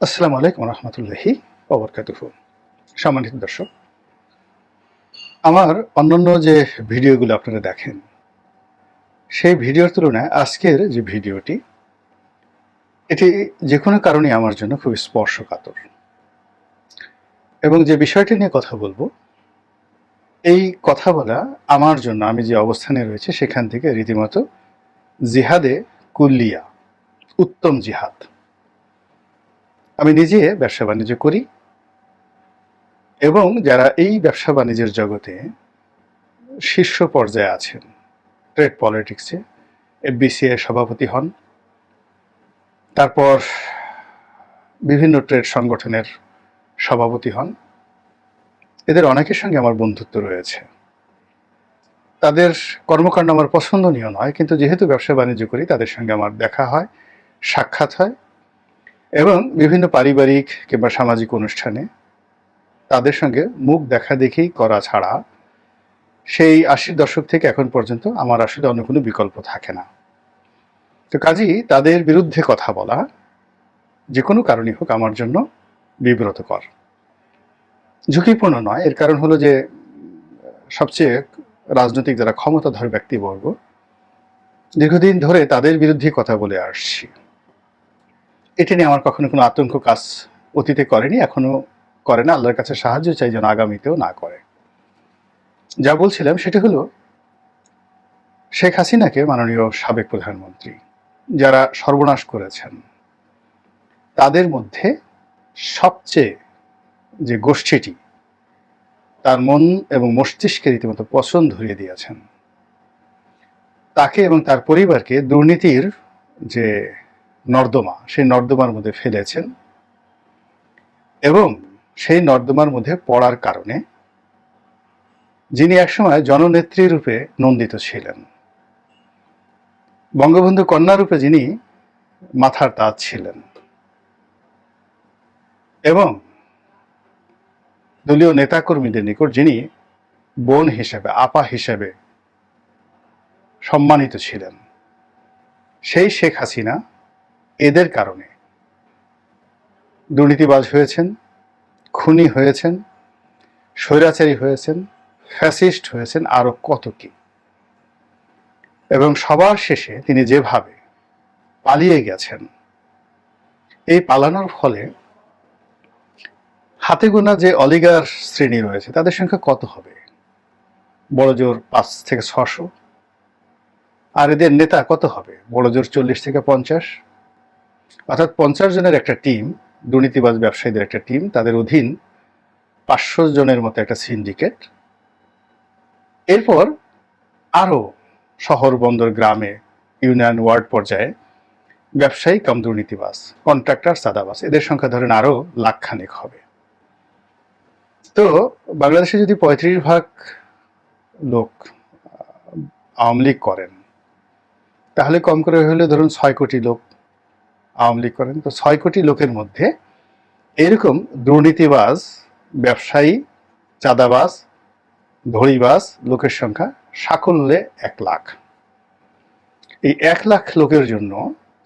আসসালামু আলাইকুম রহমতুল্লাহি ওবরকাতুহু। সম্মানিত দর্শক, আমার অন্যান্য যে ভিডিওগুলো আপনারা দেখেন, সেই ভিডিওর তুলনায় আজকের যে ভিডিওটি, এটি যে কোনো কারণে আমার জন্য খুব স্পর্শকাতর। এবং যে বিষয়টি নিয়ে কথা বলবো, এই কথা বলা আমার জন্য, আমি যে অবস্থানে রয়েছে সেখান থেকে রীতিমতো জিহাদে কুল্লিয়া, উত্তম জিহাদ। আমি নিজে ব্যবসা বাণিজ্য করি এবং যারা এই ব্যবসা বাণিজ্যের জগতে শীর্ষ পর্যায়ে আছেন, ট্রেড পলিটিক্সে এফবিসিআই সভাপতি হন, তারপর বিভিন্ন ট্রেড সংগঠনের সভাপতি হন, এদের অনেকের সঙ্গে আমার বন্ধুত্ব রয়েছে। তাদের কর্মকাণ্ড আমার পছন্দনীয় নয়, কিন্তু যেহেতু ব্যবসা বাণিজ্য করি তাদের সঙ্গে আমার দেখা হয়, সাক্ষাৎ হয় এবং বিভিন্ন পারিবারিক কিংবা সামাজিক অনুষ্ঠানে তাদের সঙ্গে মুখ দেখা দেখি করা ছাড়া সেই ৮০ দশক থেকে এখন পর্যন্ত আমার আসলে অন্য কোনো বিকল্প থাকে না। তো কাজেই তাদের বিরুদ্ধে কথা বলা যে কোনো কারণই হোক আমার জন্য বিব্রতকর, ঝুঁকিপূর্ণ নয়। এর কারণ হলো যে সবচেয়ে রাজনৈতিক যারা ক্ষমতাধর ব্যক্তিবর্গ, দীর্ঘদিন ধরে তাদের বিরুদ্ধে কথা বলে আসছি। এটি নিয়ে আমার কখনো কোনো আতঙ্ক কাজ অতীতে করেনি, এখনো করে না। আল্লাহর কাছে সাহায্য চাই যেন আগামীতেও না করে। যা বলছিলাম সেটি হলো, শেখ হাসিনাকে, মাননীয় সাবেক প্রধানমন্ত্রী, যারা সর্বনাশ করেছেন, তাদের মধ্যে সবচেয়ে যে গোষ্ঠীটি তার মন এবং মস্তিষ্কে রীতিমতো পছন্দ ধরিয়ে দিয়েছেন, তাকে এবং তার পরিবারকে দুর্নীতির যে নর্দমা, সেই নর্দমার মধ্যে ফেলেছেন এবং সেই নর্দমার মধ্যে পড়ার কারণে যিনি একসময় জননেত্রী রূপে নন্দিত ছিলেন, বঙ্গবন্ধু কন্যা রূপে যিনি মাথার তাজ ছিলেন এবং দলীয় নেতাকর্মীদের নিকট যিনি বোন হিসেবে, আপা হিসেবে সম্মানিত ছিলেন, সেই শেখ হাসিনা এদের কারণে দুর্নীতিবাজ হয়েছেন, খুনি হয়েছেন, স্বৈরাচারী হয়েছেন, ফ্যাসিস্ট হয়েছেন, আরো কত কি। এবং সবার শেষে তিনি যেভাবে পালিয়ে গেছেন, এই পালানোর ফলে হাতে গোনা যে অলিগার শ্রেণী রয়েছে তাদের সংখ্যা কত হবে? বড় জোর ৫ থেকে ৬০০। আর এদের নেতা কত হবে? বড় জোর ৪০ থেকে ৫০। অর্থাৎ ৫০ জনের একটা টিম, দুর্নীতিবাজ ব্যবসায়ীদের একটা টিম, তাদের অধীন ৫০০ জনের মতো একটা সিন্ডিকেট। এরপর আরো শহর, বন্দর, গ্রামে, ইউনিয়ন, ওয়ার্ড পর্যায়ে ব্যবসায়ী কাম দুর্নীতিবাজ, কন্ট্রাক্টর, সাদাবাজ, এদের সংখ্যা ধরেন আরো লাখখানেক হবে। তো বাংলাদেশে যদি ৩৫% লোক আওয়ামী লীগ করেন, তাহলে কম করে হলে ধরুন ৬ কোটি লোক আওয়ামী লীগ করেন। তো ৬ কোটি লোকের মধ্যে এরকম দুর্নীতিবাজ, ব্যবসায়ী, চাঁদাবাজ, ধড়িবাজ লোকের সংখ্যা সাকল্যে ১ লাখ। এই ১ লাখ লোকের জন্য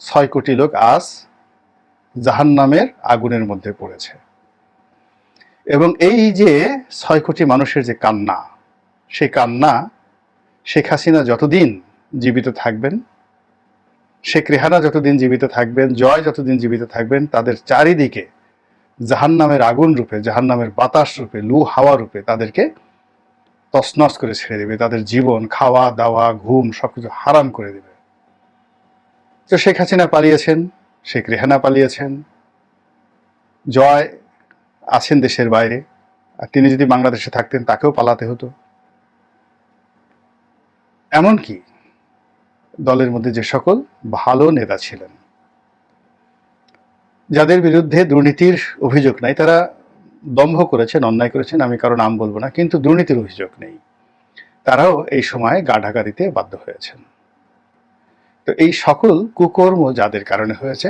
৬ কোটি লোক আজ জাহান্নামের আগুনের মধ্যে পড়েছে। এবং এই যে ৬ কোটি মানুষের যে কান্না, সেই কান্না শেখ হাসিনা যতদিন জীবিত থাকবেন, শেখ রেহানা যতদিন জীবিত থাকবেন, জয় যতদিন জীবিত থাকবেন, তাদের চারিদিকে জাহান্নামের আগুন রূপে, জাহান্নামের বাতাস রূপে, লু হাওয়া রূপে তাদেরকে তছনছ করে ছেড়ে দেবে। তাদের জীবন, খাওয়া দাওয়া, ঘুম সবকিছু হারাম করে দেবে। তো শেখ হাসিনা পালিয়েছেন, শেখ রেহানা পালিয়েছেন, জয় আছেন দেশের বাইরে, আর তিনি যদি বাংলাদেশে থাকতেন তাকেও পালাতে হতো। এমনকি দলের মধ্যে যে সকল ভালো নেতা ছিলেন, যাদের বিরুদ্ধে দুর্নীতির অভিযোগ নাই, তারা দম্ভ করেছেন, অন্যায় করেছেন, আমি কারো নাম বলবো না, কিন্তু দুর্নীতির অভিযোগ নেই, তারাও এই সময় গা ঢাকা দিতে বাধ্য হয়েছেন। তো এই সকল কুকর্ম যাদের কারণে হয়েছে,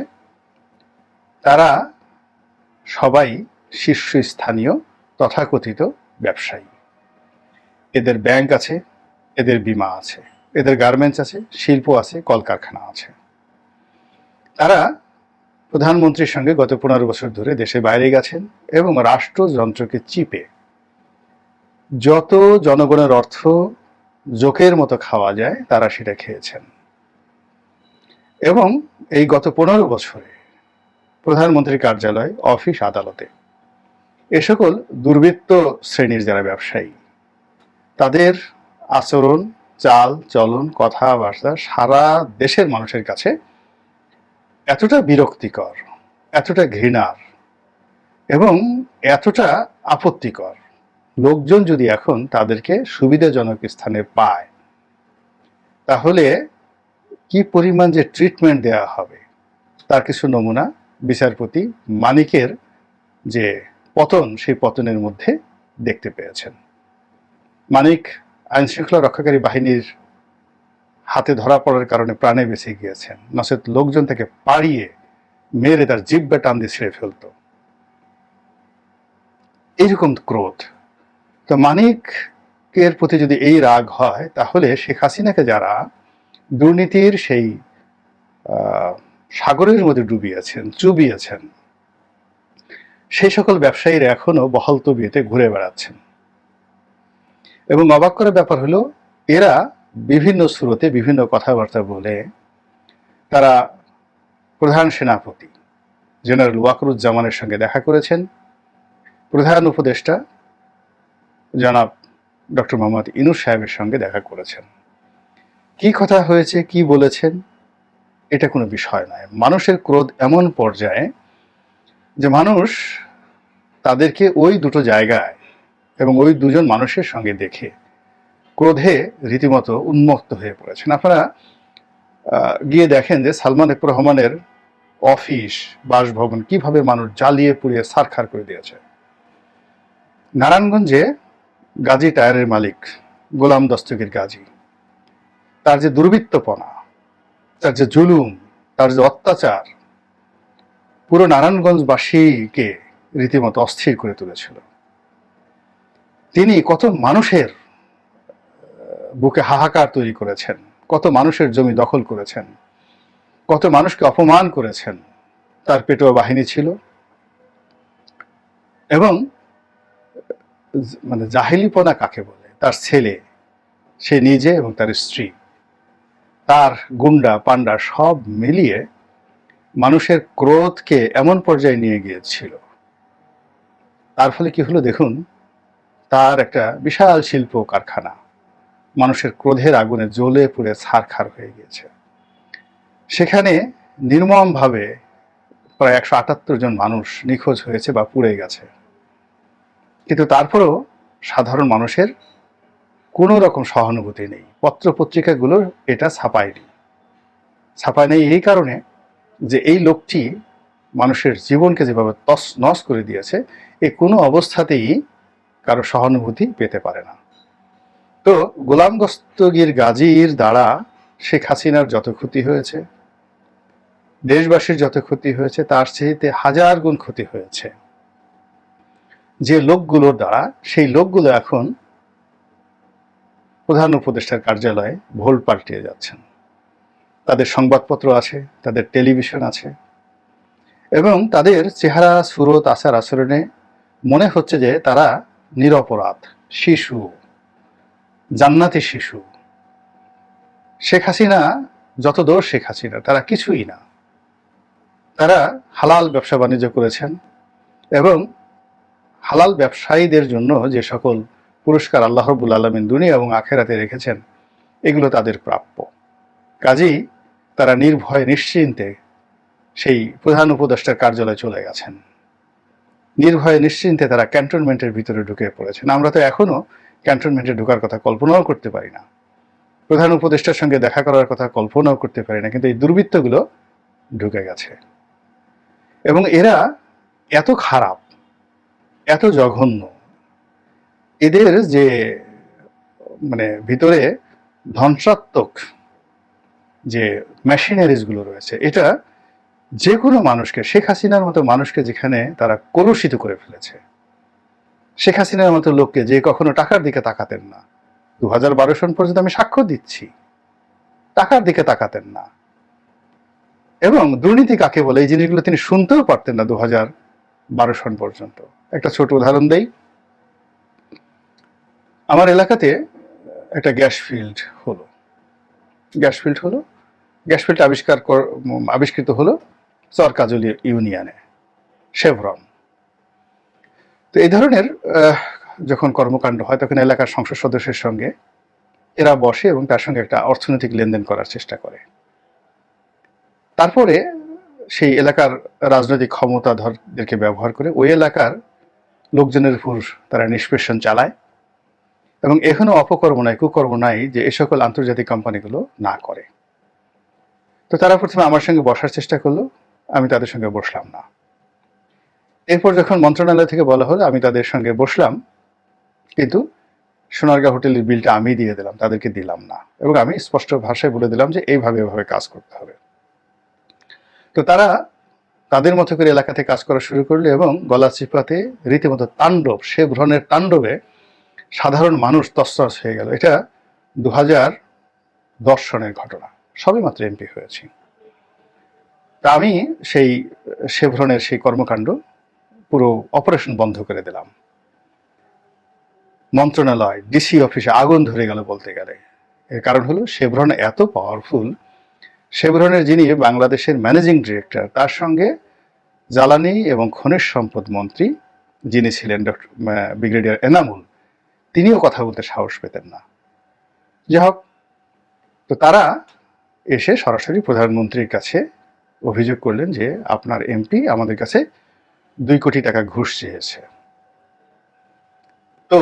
তারা সবাই শীর্ষস্থানীয় তথাকথিত ব্যবসায়ী। এদের ব্যাংক আছে, এদের বীমা আছে, এদের গার্মেন্টস আছে, শিল্প আছে, কলকারখানা আছে। তারা প্রধানমন্ত্রীর সঙ্গে গত 15 বছর ধরে দেশে বাইরে গেছেন এবং রাষ্ট্রযন্ত্রকে চিপে যত জনগণের অর্থ জোকের মতো খাওয়া যায় তারা সেটা খেয়েছেন। এবং এই গত 15 বছরে প্রধানমন্ত্রীর কার্যালয়, অফিস, আদালতে এ সকল দুর্বৃত্ত শ্রেণীর যারা ব্যবসায়ী, তাদের আচরণ, চাল চলন, কথাবার্তা সারা দেশের মানুষের কাছে এতটা বিরক্তিকর, এতটা ঘৃণার এবং এতটা আপত্তিকর, লোকজন যদি এখন তাদেরকে সুবিধাজনক স্থানে পায় তাহলে কি পরিমাণ যে ট্রিটমেন্ট দেওয়া হবে তার কিছু নমুনা বিচারপতি মানিকের যে পতন, সেই পতনের মধ্যে দেখতে পেয়েছেন। মানিক আইনশৃঙ্খলা রক্ষাকারী বাহিনীর হাতে ধরা পড়ার কারণে প্রাণে বেঁচে গিয়েছেন, নচেত লোকজন তাকে পাড়িয়ে মেরে তার জিহ্বা টান দিয়ে ছিঁড়ে ফেলত। এইরকম ক্রোধ। তো মানিকের প্রতি যদি এই রাগ হয় তাহলে শেখ হাসিনাকে যারা দুর্নীতির সেই সাগরের মধ্যে চুবিয়েছেন সেই সকল ব্যবসায়ীরা এখনো বহাল তবিয়তে ঘুরে বেড়াচ্ছেন। এবং অবাক করার ব্যাপার হলো, এরা বিভিন্ন স্রোতে বিভিন্ন কথাবার্তা বলে তারা প্রধান সেনাপতি জেনারেল ওয়াকরুজ্জামানের সঙ্গে দেখা করেছেন, প্রধান উপদেষ্টা জনাব ডক্টর মোহাম্মদ ইউনূস সাহেবের সঙ্গে দেখা করেছেন। কি কথা হয়েছে, কি বলেছেন, এটা কোনো বিষয় নয়। মানুষের ক্রোধ এমন পর্যায়ে যে মানুষ তাদেরকে ওই দুটো জায়গায় এবং ওই দুজন মানুষের সঙ্গে দেখে ক্রোধে রীতিমতো উন্মত্ত হয়ে পড়েছেন। আপনারা গিয়ে দেখেন যে সালমান এফ রহমানের অফিস, বাসভবন কিভাবে মানুষ জ্বালিয়ে পুড়িয়ে ছারখার করে দিয়েছে। নারায়ণগঞ্জে গাজী টায়ারের মালিক গোলাম দস্তগীর গাজী, তার যে দুর্বৃত্তপনা, তার যে জুলুম, তার যে অত্যাচার পুরো নারায়ণগঞ্জবাসীকে রীতিমতো অস্থির করে তুলেছিল। তিনি কত মানুষের বুকে হাহাকার তৈরি করেছেন, কত মানুষের জমি দখল করেছেন, কত মানুষকে অপমান করেছেন। তার পেটোয়া বাহিনী ছিল এবং মানে জাহিলিপনা কাকে বলে, তার ছেলে, সে নিজে এবং তার স্ত্রী, তার গুন্ডা পান্ডা সব মিলিয়ে মানুষের ক্রোধকে এমন পর্যায়ে নিয়ে গিয়েছিল। তার ফলে কি হলো দেখুন, তার একটা বিশাল শিল্প কারখানা মানুষের ক্রোধের আগুনে জ্বলে পুড়ে ছারখার হয়ে গিয়েছে। সেখানে নির্মমভাবে প্রায় 178 জন মানুষ নিখোঁজ হয়েছে বা পুড়ে গেছে। কিন্তু তারপরেও সাধারণ মানুষের কোনো রকম সহানুভূতি নেই। পত্রপত্রিকাগুলো এটা ছাপায় নেই এই কারণে যে এই লোকটি মানুষের জীবনকে যেভাবে তছনছ করে দিয়েছে, এ কোনো অবস্থাতেই কারো সহানুভূতি পেতে পারে না। তো গোলাম দস্তগীর গাজীর দ্বারা শেখ হাসিনার যত ক্ষতি হয়েছে, দেশবাসীর যত ক্ষতি হয়েছে, তার চেয়ে হাজার গুণ ক্ষতি হয়েছে যে লোকগুলোর দ্বারা। সেই লোকগুলো এখন প্রধান উপদেষ্টার কার্যালয়ে ভোল পাল্টিয়ে যাচ্ছেন। তাদের সংবাদপত্র আছে, তাদের টেলিভিশন আছে এবং তাদের চেহারা, সুরত, আচার আচরণে মনে হচ্ছে যে তারা নিরপরাধ শিশু, জান্নাতি শিশু। শেখ হাসিনা যত দোষ শেখ হাসিনা, তারা কিছুই না। তারা হালাল ব্যবসা বাণিজ্য করেছেন এবং হালাল ব্যবসায়ীদের জন্য যে সকল পুরস্কার আল্লাহ রাব্বুল আলামিন দুনিয়া এবং আখেরাতে রেখেছেন, এগুলো তাদের প্রাপ্য। কাজেই তারা নির্ভয়ে নিশ্চিন্তে সেই প্রধান উপদেষ্টার কার্যালয়ে চলে গেছেন। নির্ভয়ে নিশ্চিন্তে তারা ক্যান্টনমেন্টের ভিতরে ঢুকে পড়েছেন। আমরা তো এখনো ক্যান্টনমেন্টে ঢোকার কথা কল্পনাও করতে পারি না, প্রধান উপদেষ্টার সঙ্গে দেখা করার কথা কল্পনাও করতে পারি না, কিন্তু এই দুর্বৃত্তগুলো ঢুকে গেছে। এবং এরা এত খারাপ, এত জঘন্য, এদের যে মানে ভিতরে ধ্বংসাত্মক যে মেশিনারিজগুলো রয়েছে, এটা যে কোনো মানুষকে, শেখ হাসিনার মতো মানুষকে যেখানে তারা কলুষিত করে ফেলেছে, শেখ হাসিনার মতো লোককে যে কখনো টাকার দিকে তাকাতেন না, 2012 সন পর্যন্ত আমি সাক্ষ্য দিচ্ছি, টাকার দিকে তাকাতেন না, এবং দুর্নীতি কাকে বলে এই জিনিসগুলো তিনি শুনতেও পারতেন না 2012 সন পর্যন্ত। একটা ছোট উদাহরণ দেই। আমার এলাকাতে একটা গ্যাস ফিল্ড হলো, গ্যাস ফিল্ড আবিষ্কৃত হলো চরকাজলি ইউনিয়নে, শেভরন। তো এই ধরনের যখন কর্মকাণ্ড হয় তখন এলাকার সংসদ সদস্যের সঙ্গে এরা বসে এবং তার সঙ্গে একটা অর্থনৈতিক লেনদেন করার চেষ্টা করে। তারপরে সেই এলাকার রাজনৈতিক ক্ষমতাধরদেরকে ব্যবহার করে ওই এলাকার লোকজনের উপর তারা নিষ্পেষণ চালায় এবং এখনো অপকর্ম নাই, কুকর্ম নাই যে এ সকল আন্তর্জাতিক কোম্পানিগুলো না করে। তো তারা প্রথমে আমার সঙ্গে বসার চেষ্টা করলো, আমি তাদের সঙ্গে বসলাম না। এরপর যখন মন্ত্রণালয় থেকে বলা হলো আমি তাদের সঙ্গে বসলাম, কিন্তু সোনারগাঁ হোটেলের বিলটা আমি দিয়ে দিলাম, তাদেরকে দিলাম না, এবং আমি স্পষ্ট ভাষায় বলে দিলাম যে এইভাবে এভাবে কাজ করতে হবে। তো তারা তাদের মতো করে এলাকাতে কাজ করা শুরু করলো এবং গলা চিপাতে রীতিমতো তাণ্ডব, শেভরনের তাণ্ডবে সাধারণ মানুষ তছনছ হয়ে গেল। এটা 2010 সনের ঘটনা, সবে মাত্র এমপি হয়েছি। তা আমি সেই শেভরনের সেই কর্মকাণ্ড পুরো অপারেশন বন্ধ করে দিলাম। মন্ত্রণালয়, ডিসি অফিসে আগুন ধরে গেল বলতে গেলে। এর কারণ হলো শেভরন এত পাওয়ারফুল, শেভরনের যিনি বাংলাদেশের ম্যানেজিং ডিরেক্টর, তার সঙ্গে জ্বালানি এবং খনিজ সম্পদ মন্ত্রী যিনি ছিলেন ব্রিগেডিয়ার এনামুল, তিনিও কথা বলতে সাহস পেতেন না। যাই হোক, তো তারা এসে সরাসরি প্রধানমন্ত্রীর কাছে অভিযোগ করলেন যে আপনার এমপি আমাদের কাছে 2 কোটি টাকা ঘুষ চেয়েছে। তো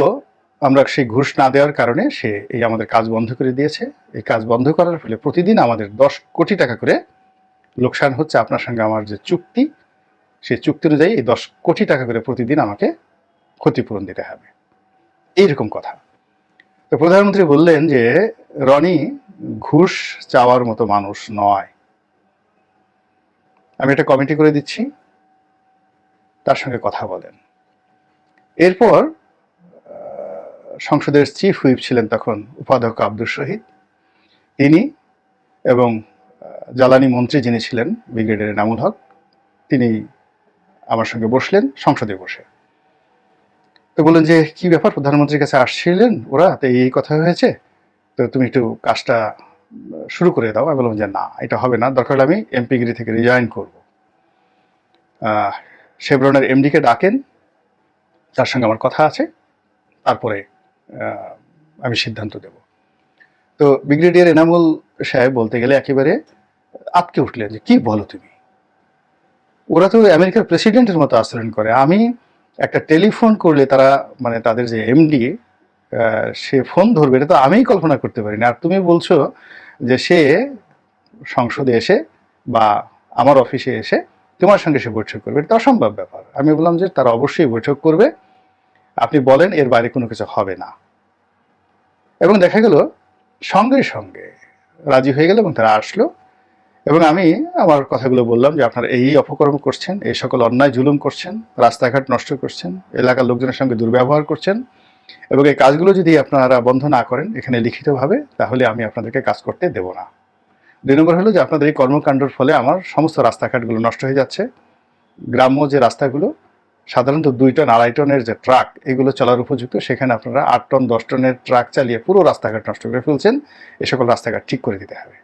আমরা সেই ঘুষ না দেওয়ার কারণে সে এই আমাদের কাজ বন্ধ করে দিয়েছে। এই কাজ বন্ধ করার ফলে প্রতিদিন আমাদের 10 কোটি টাকা করে লোকসান হচ্ছে। আপনার সঙ্গে আমার যে চুক্তি, সেই চুক্তি অনুযায়ী এই 10 কোটি টাকা করে প্রতিদিন আমাকে ক্ষতিপূরণ দিতে হবে, এইরকম কথা। তো প্রধানমন্ত্রী বললেন যে রনি ঘুষ চাওয়ার মতো মানুষ নয়। আমি একটা কমিটি করে দিচ্ছি, তার সঙ্গে কথা বলেন। এরপর সংসদের চিফ হুইপ ছিলেন তখন উপাধ্যক্ষ আব্দুল শহীদ, তিনি এবং জ্বালানি মন্ত্রী যিনি ছিলেন ব্রিগেডিয়ার এনামুল হক, তিনি আমার সঙ্গে বসলেন সংসদে বসে। তো বললেন যে কি ব্যাপার, প্রধানমন্ত্রীর কাছে আসছিলেন ওরা, তো এই কথা হয়েছে, তো তুমি একটু কাজটা শুরু করে দাও। আমি বললাম যে না, এটা হবে না, দরকার হলে আমি এমপিগিরি থেকে রিজাইন করব। শেভরনের এমডিকে ডাকেন, তার সঙ্গে আমার কথা আছে, তারপরে আমি সিদ্ধান্ত দেব। তো ব্রিগেডিয়ার এনামুল সাহেব বলতে গেলে একেবারে আটকে উঠলেন যে কি বলো তুমি, ওরা তো আমেরিকার প্রেসিডেন্টের মতো আচরণ করে। আমি একটা টেলিফোন করলে তারা, মানে তাদের যে এমডি, সে ফোন ধরবে, এটা তো আমিই কল্পনা করতে পারি না। আর তুমি বলছো যে সে সংসদে এসে বা আমার অফিসে এসে তোমার সঙ্গে সে বৈঠক করবে, এটা অসম্ভব ব্যাপার। আমি বললাম যে তারা অবশ্যই বৈঠক করবে, আপনি বলেন, এর বাইরে কোনো কিছু হবে না। এবং দেখা গেল সঙ্গে সঙ্গে রাজি হয়ে গেল এবং তারা আসলো এবং আমি আমার কথাগুলো বললাম যে আপনারা এই অপকর্ম করছেন, এই সকল অন্যায় জুলুম করছেন, রাস্তাঘাট নষ্ট করছেন, এলাকার লোকজনের সঙ্গে দুর্ব্যবহার করছেন, এবং এই কাজগুলো যদি আপনারা বন্ধ না করেন এখানে লিখিতভাবে, তাহলে আমি আপনাদেরকে কাজ করতে দেব না। 2 নম্বর হলো যে আপনাদের এই কর্মকাণ্ডের ফলে আমার সমস্ত রাস্তাঘাটগুলো নষ্ট হয়ে যাচ্ছে। গ্রাম্য যে রাস্তাগুলো সাধারণত 2 টন 2.5 টনের যে ট্রাক, এগুলো চলার উপযুক্ত, সেখানে আপনারা 8 টন 10 টনের ট্রাক চালিয়ে পুরো রাস্তাঘাট নষ্ট করে ফেলছেন। এ সকল রাস্তাঘাট ঠিক করে দিতে হবে।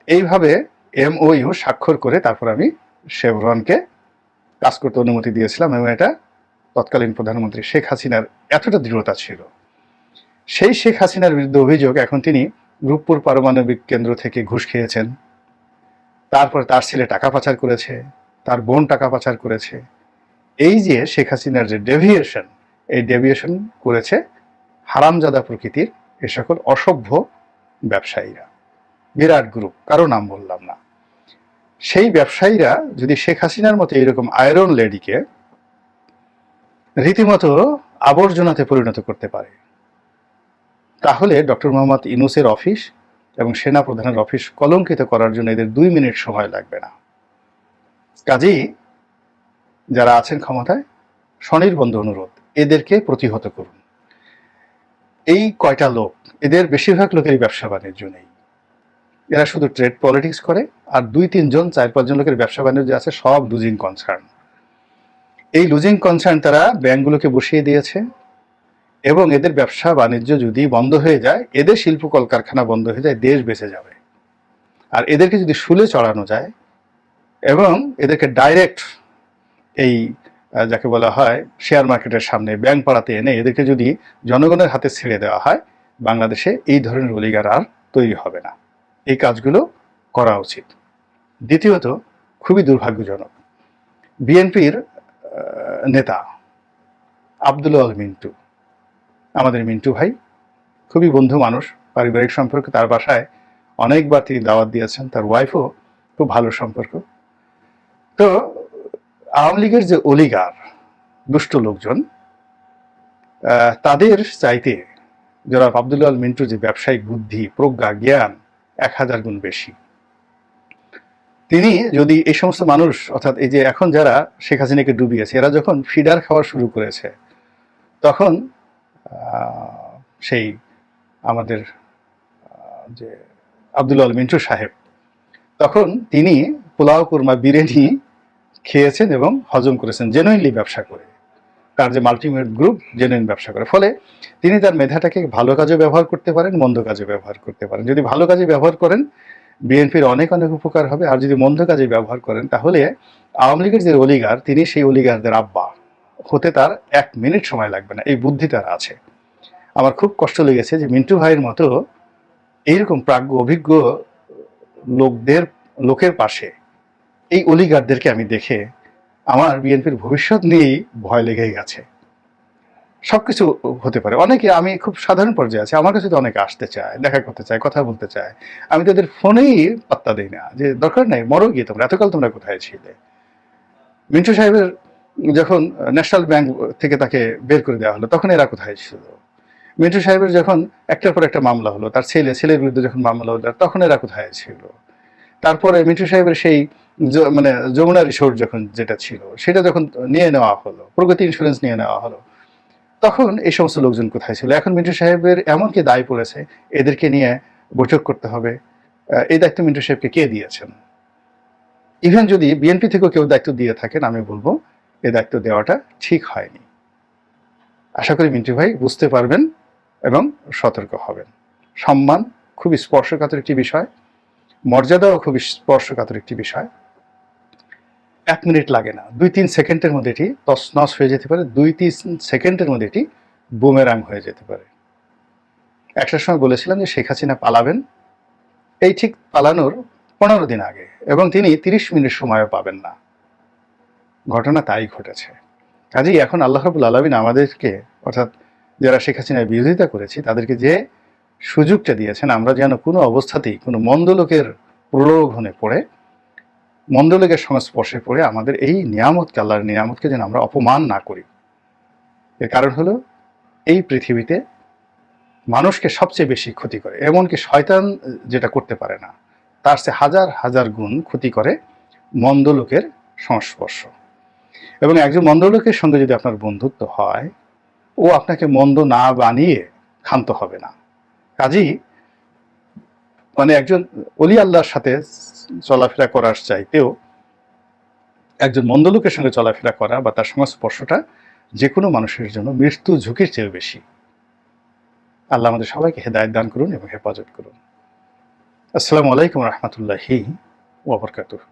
এইভাবে MOU স্বাক্ষর করে তারপর আমি শেভরনকে কাজ করতে অনুমতি দিয়েছিলাম, এবং এটা তৎকালীন প্রধানমন্ত্রী শেখ হাসিনার এতটা দৃঢ়তা ছিল। সেই শেখ হাসিনার বিরুদ্ধে অভিযোগ, এখন তিনি রূপপুর পারমাণবিক কেন্দ্র থেকে ঘুষ খেয়েছেন, তারপর তার ছেলে টাকা পাচার করেছে, তার বোন টাকা পাচার করেছে। এই যে শেখ হাসিনার যে ডেভিয়েশন, এই ডেভিয়েশন করেছে হারামজাদা প্রকৃতির এ সকল অসভ্য ব্যবসায়ীরা, বিরাট গ্রুপ, কারো নাম বললাম না। সেই ব্যবসায়ীরা যদি শেখ হাসিনার মতো এরকম আয়রন লেডিকে রীতিমতো আবর্জনাতে পরিণত করতে পারে, তাহলে ডক্টর মোহাম্মদ ইউনূসের অফিস এবং সেনা প্রধানের অফিস কলঙ্কিত করার জন্য এদের 2 মিনিট সময় লাগবে না। কাজেই যারা আছেন ক্ষমতায়, স্বনির্বন্ধ অনুরোধ, এদেরকে প্রতিহত করুন। এই কয়টা লোক, এদের বেশিরভাগ লোকেরই ব্যবসা বাণিজ্য নেই, এরা শুধু ট্রেড পলিটিক্স করে, আর 2-3 জন 4-5 জন লোকের ব্যবসা বাণিজ্য আছে, সব লুজিং কনসার্ন। এই লুজিং কনসার্ন তারা ব্যাংকগুলোকে বসিয়ে দিয়েছে, এবং এদের ব্যবসা বাণিজ্য যদি বন্ধ হয়ে যায়, এদের শিল্প কলকারখানা বন্ধ হয়ে যায়, দেশ বেঁচে যাবে। আর এদেরকে যদি শুলে চড়ানো যায় এবং এদেরকে ডাইরেক্ট এই যাকে বলা হয় শেয়ার মার্কেটের সামনে, ব্যাংক পাড়াতে এনে এদেরকে যদি জনগণের হাতে ছেড়ে দেওয়া হয়, বাংলাদেশে এই ধরনের অলিগার আর তৈরি হবে না। এই কাজগুলো করা উচিত। দ্বিতীয়ত, খুবই দুর্ভাগ্যজনক, বিএনপির নেতা আব্দুল আল মিন্টু, আমাদের মিন্টু ভাই খুবই বন্ধু মানুষ, পারিবারিক সম্পর্ক, তার বাসায় অনেকবার তিনি দাওয়াত দিয়েছেন, তার ওয়াইফও খুব ভালো সম্পর্ক। তো আওয়ামী লীগের যে অলিগার দুষ্ট লোকজন, তাদের চাইতে জনাব আব্দুল আল মিন্টুর যে ব্যবসায়িক বুদ্ধি, প্রজ্ঞা, জ্ঞান 1000 গুণ বেশি। তিনি যদি এই সমস্ত মানুষ, অর্থাৎ এই যে এখন যারা শেখ হাসিনাকে ডুবিয়েছে, এরা যখন ফিডার খাওয়া শুরু করেছে, তখন সেই আমাদের যে আব্দুল আল মিন্টু সাহেব, তখন তিনি পোলাও কুরমা বিরিয়ানি খেয়েছেন এবং হজম করেছেন, জেনুইনলি ব্যবসা করে। তার যে মাল্টিমেট গ্রুপ জেনুইন ব্যবসা করে, ফলে তিনি তার মেধাটাকে ভালো কাজে ব্যবহার করতে পারেন, মন্দ কাজে ব্যবহার করতে পারেন। যদি ভালো কাজে ব্যবহার করেন, বিএনপির অনেক অনেক উপকার হবে। আর যদি মন্দ কাজে ব্যবহার করেন, তাহলে আওয়ামী লীগের যে অলিগার, তিনি সেই অলিগারদের আব্বা হতে তার 1 মিনিট সময় লাগবে না। এই বুদ্ধি তার আছে। আমার খুব কষ্ট লেগেছে যে মিন্টু ভাইয়ের মতো এইরকম প্রাজ্ঞ অভিজ্ঞ লোকের পাশে এই অলিগারদেরকে আমি দেখে আমার বিএনপির ভবিষ্যৎ নিয়েই ভয় লেগে গেছে। সবকিছু হতে পারে। অনেকে, আমি খুব সাধারণ পর্যায়ে আছি, আমার কাছে তো অনেকে আসতে চায়, দেখা করতে চায়, কথা বলতে চায়, আমি তাদের ফোনেই পাত্তা দিই না, যে দরকার নেই, মরো গিয়ে তোমরা, এতকাল তোমরা কোথায় ছিলে। মিন্টু সাহেবের যখন ন্যাশনাল ব্যাংক থেকে তাকে বের করে দেওয়া হলো, তখন এরা কোথায় ছিল। মিন্টু সাহেবের যখন একটার পর একটা মামলা হলো, তার ছেলের বিরুদ্ধে যখন মামলা হলো, তখন এরা কোথায় ছিল। তারপরে মিন্টু সাহেবের সেই মানে যমুনা রিসোর্ট যখন যেটা ছিল, সেটা যখন নিয়ে নেওয়া হলো, প্রগতি ইন্স্যুরেন্স নিয়ে নেওয়া হলো, তখন এই সমস্ত লোকজন কোথায় ছিল। এখন মিন্টু সাহেবের এমনকি দায় পড়েছে, এদেরকে নিয়ে বৈঠক করতে হবে। এই দায়িত্ব মিন্টু সাহেবকে কে দিয়েছেন? ইভেন যদি বিএনপি থেকেও কেউ দায়িত্ব দিয়ে থাকেন, আমি বলবো এই দায়িত্ব দেওয়াটা ঠিক হয়নি। আশা করি মিন্টু ভাই বুঝতে পারবেন এবং সতর্ক হবেন। সম্মান খুবই স্পর্শকাতর একটি বিষয়, মর্যাদাও খুবই স্পর্শকাতর একটি বিষয়। 1 মিনিট লাগে না, 2-3 সেকেন্ডের মধ্যে এটি তছনছ হয়ে যেতে পারে, 2-3 সেকেন্ডের মধ্যে এটি বুমেরাং হয়ে যেতে পারে। একটা সময় বলেছিলাম যে শেখ হাসিনা পালাবেন, এই ঠিক পালানোর 15 দিন আগে, এবং তিনি 30 মিনিট সময়ও পাবেন না। ঘটনা তাই ঘটেছে। কাজেই এখন আল্লাহ রাব্বুল আলামিন আমাদেরকে, অর্থাৎ যারা শেখ হাসিনার বিরোধিতা করেছি, তাদেরকে যে সুযোগটা দিয়েছেন, আমরা যেন কোনো অবস্থাতেই কোনো মন্দ লোকের প্রলোভনে পড়ে, মন্দ লোকের সংস্পর্শে পড়ে আমাদের এই নিয়ামতকে, আল্লাহর নিয়ামতকে যেন আমরা অপমান না করি। এর কারণ হলো, এই পৃথিবীতে মানুষকে সবচেয়ে বেশি ক্ষতি করে, এমনকি শয়তান যেটা করতে পারে না, তার চেয়ে 1000 গুণ ক্ষতি করে মন্দ লোকের সংস্পর্শ। এবং একজন মন্দ লোকের সঙ্গে যদি আপনার বন্ধুত্ব হয়, ও আপনাকে মন্দ না বানিয়ে ক্ষান্ত হবে না। কাজেই মানে একজন অলি আল্লাহর সাথে চলাফেরা করার চাইতেও একজন মন্দ লোকের সঙ্গে চলাফেরা করা বা তার সংস্পর্শটা যে কোনো মানুষের জন্য মৃত্যু ঝুঁকির চেয়ে বেশি। আল্লাহ আমাদের সবাইকে হেদায়েত দান করুন এবং হেফাজত করুন। আসসালামু আলাইকুম রহমতুল্লাহি ওয়া বারাকাতুহু।